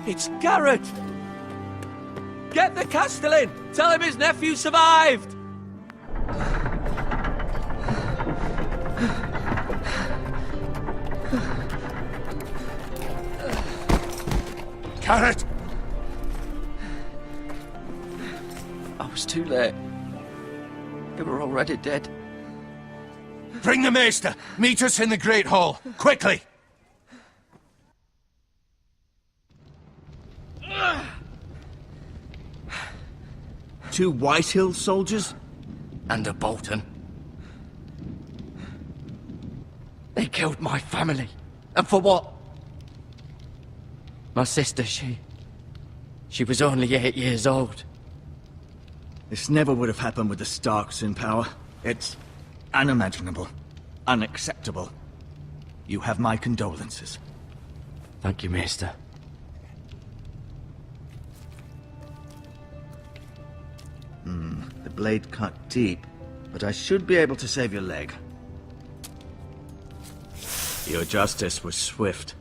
It's Garrett! Get the Castellan! Tell him his nephew survived! Garrett! I was too late. They were already dead. Bring the Maester! Meet us in the Great Hall! Quickly! Two Whitehill soldiers? And a Bolton. They killed my family. And for what? My sister, she was only 8 years old. This never would have happened with the Starks in power. It's unimaginable. Unacceptable. You have my condolences. Thank you, Maester. The blade cut deep, but I should be able to save your leg. Your justice was swift.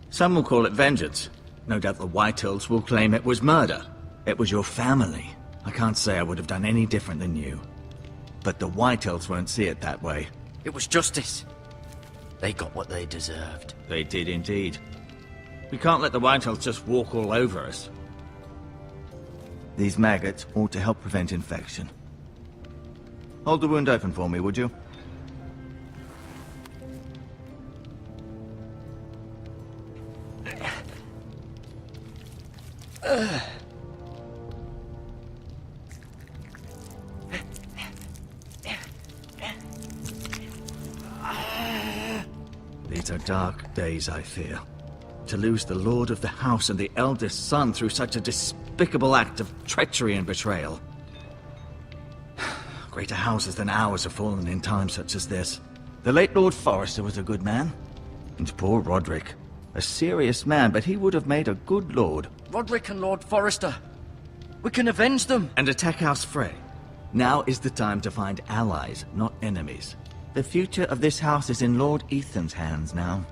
Some will call it vengeance. No doubt the Whitehills will claim it was murder. It was your family. I can't say I would have done any different than you. But the Whitehills won't see it that way. It was justice. They got what they deserved. They did indeed. We can't let the Whitehills just walk all over us. These maggots ought to help prevent infection. Hold the wound open for me, would you? These are dark days, I fear. To lose the lord of the house and the eldest son through such a despicable act of treachery and betrayal. Greater houses than ours have fallen in times such as this. The late Lord Forrester was a good man. And poor Roderick. A serious man, but he would have made a good lord. Roderick and Lord Forrester. We can avenge them. And attack House Frey. Now is the time to find allies, not enemies. The future of this house is in Lord Ethan's hands now.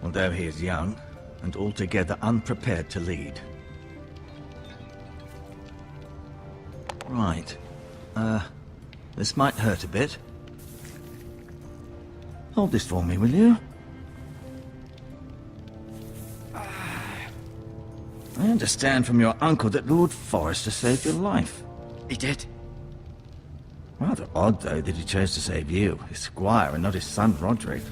Although he is young, and altogether unprepared to lead. Right. This might hurt a bit. Hold this for me, will you? I understand from your uncle that Lord Forrester saved your life. He did. Rather odd, though, that he chose to save you, his squire, and not his son Roderick.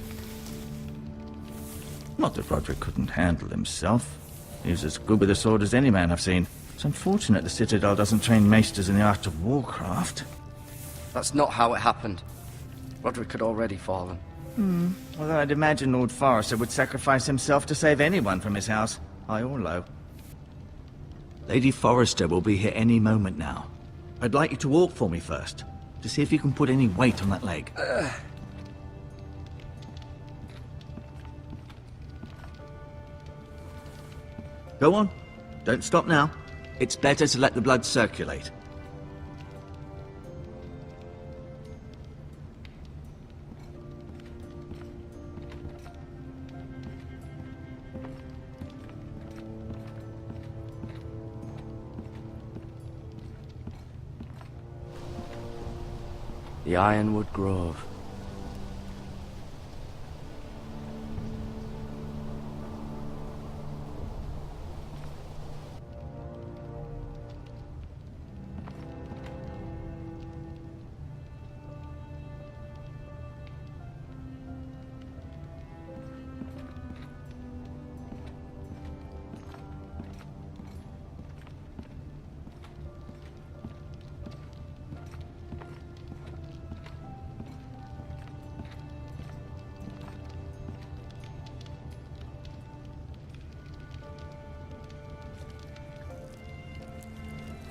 Not that Roderick couldn't handle himself. He was as good with a sword as any man I've seen. It's unfortunate the Citadel doesn't train maesters in the art of warcraft. That's not how it happened. Roderick had already fallen. Although I'd imagine Lord Forrester would sacrifice himself to save anyone from his house, high or low. Lady Forrester will be here any moment now. I'd like you to walk for me first, to see if you can put any weight on that leg. Go on. Don't stop now. It's better to let the blood circulate. The Ironwood Grove.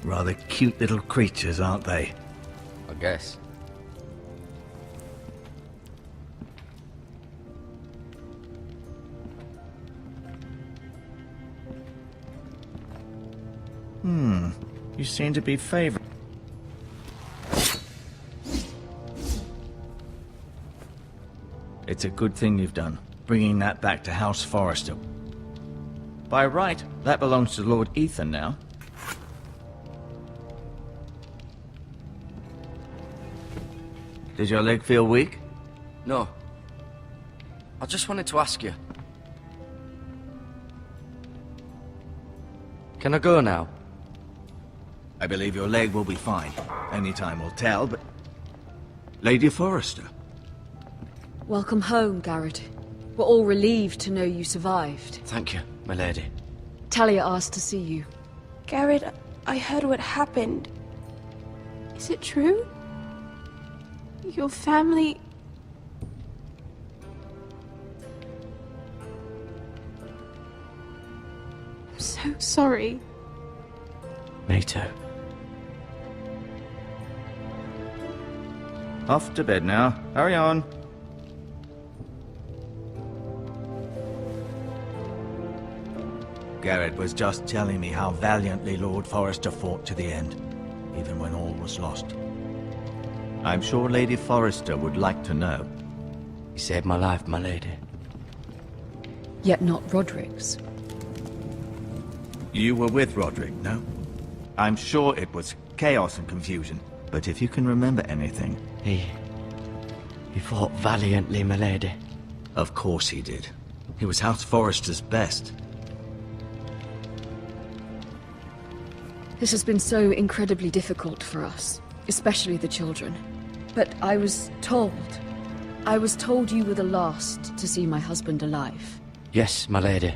Rather cute little creatures, aren't they? I guess. You seem to be favored. It's a good thing you've done, bringing that back to House Forrester. By right, that belongs to Lord Ethan now. Does your leg feel weak? No. I just wanted to ask you. Can I go now? I believe your leg will be fine. Only time will tell, but... Lady Forrester. Welcome home, Garrett. We're all relieved to know you survived. Thank you, my lady. Talia asked to see you. Garrett, I heard what happened. Is it true? Your family... I'm so sorry. Me too. Off to bed now. Hurry on. Garrett was just telling me how valiantly Lord Forrester fought to the end, even when all was lost. I'm sure Lady Forrester would like to know. He saved my life, my lady. Yet not Roderick's. You were with Roderick, no? I'm sure it was chaos and confusion, but if you can remember anything... He fought valiantly, my lady. Of course he did. He was House Forrester's best. This has been so incredibly difficult for us, especially the children. But I was told you were the last to see my husband alive. Yes, my lady.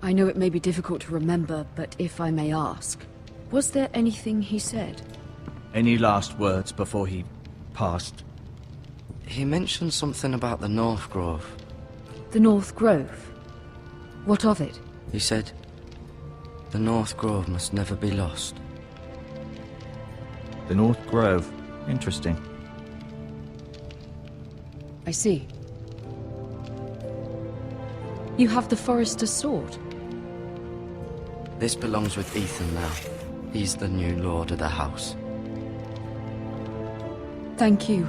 I know it may be difficult to remember, but if I may ask, was there anything he said? Any last words before he passed? He mentioned something about the North Grove. The North Grove? What of it? He said, the North Grove must never be lost. The North Grove. Interesting. I see. You have the Forrester's sword. This belongs with Ethan now. He's the new lord of the house. Thank you,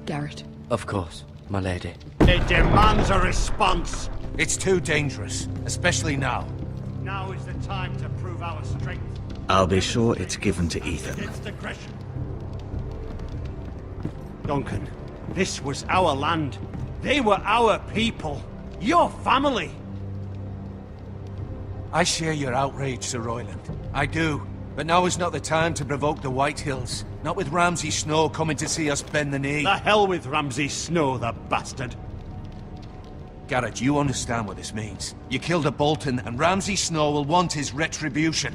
Garrett. Of course, my lady. It demands a response. It's too dangerous, especially now. Now is the time to prove our strength. I'll be sure it's given to Ethan. Against aggression. Duncan, this was our land. They were our people. Your family. I share your outrage, Sir Royland. I do. But now is not the time to provoke the White Hills. Not with Ramsay Snow coming to see us bend the knee. The hell with Ramsay Snow, the bastard. Garrett, you understand what this means. You killed a Bolton, and Ramsay Snow will want his retribution.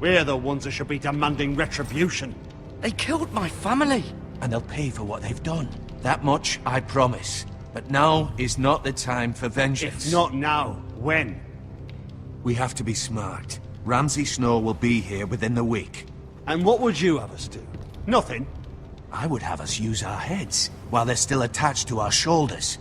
We're the ones that should be demanding retribution. They killed my family! And they'll pay for what they've done. That much I promise. But now is not the time for vengeance. If not now, when? We have to be smart. Ramsay Snow will be here within the week. And what would you have us do? Nothing. I would have us use our heads, while they're still attached to our shoulders.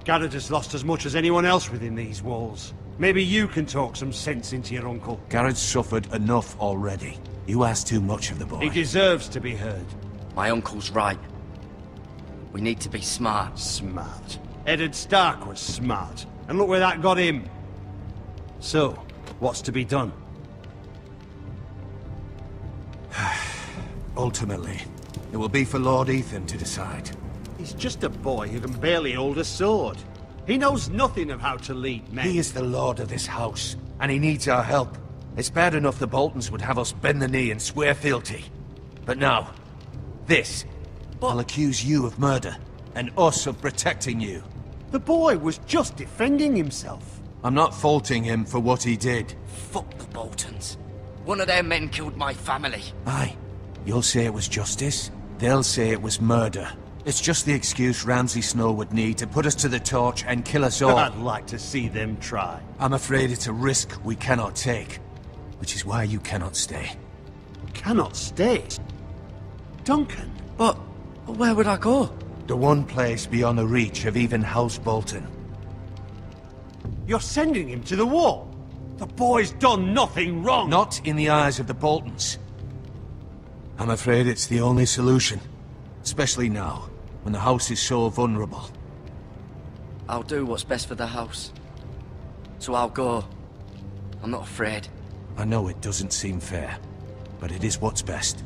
Garrett has lost as much as anyone else within these walls. Maybe you can talk some sense into your uncle. Garrett's suffered enough already. You ask too much of the boy. He deserves to be heard. My uncle's right. We need to be smart. Smart. Eddard Stark was smart. And look where that got him. So, what's to be done? Ultimately, it will be for Lord Ethan to decide. He's just a boy who can barely hold a sword. He knows nothing of how to lead men. He is the lord of this house, and he needs our help. It's bad enough the Boltons would have us bend the knee and swear fealty. But now, this. I'll accuse you of murder, and us of protecting you. The boy was just defending himself. I'm not faulting him for what he did. Fuck the Boltons. One of their men killed my family. Aye. You'll say it was justice. They'll say it was murder. It's just the excuse Ramsay Snow would need to put us to the torch and kill us all. I'd like to see them try. I'm afraid it's a risk we cannot take. Which is why you cannot stay. Cannot stay? Duncan. But where would I go? The one place beyond the reach of even House Bolton. You're sending him to the wall? The boy's done nothing wrong! Not in the eyes of the Boltons. I'm afraid it's the only solution. Especially now. when the house is so vulnerable. I'll do what's best for the house. So I'll go. I'm not afraid. I know it doesn't seem fair, but it is what's best.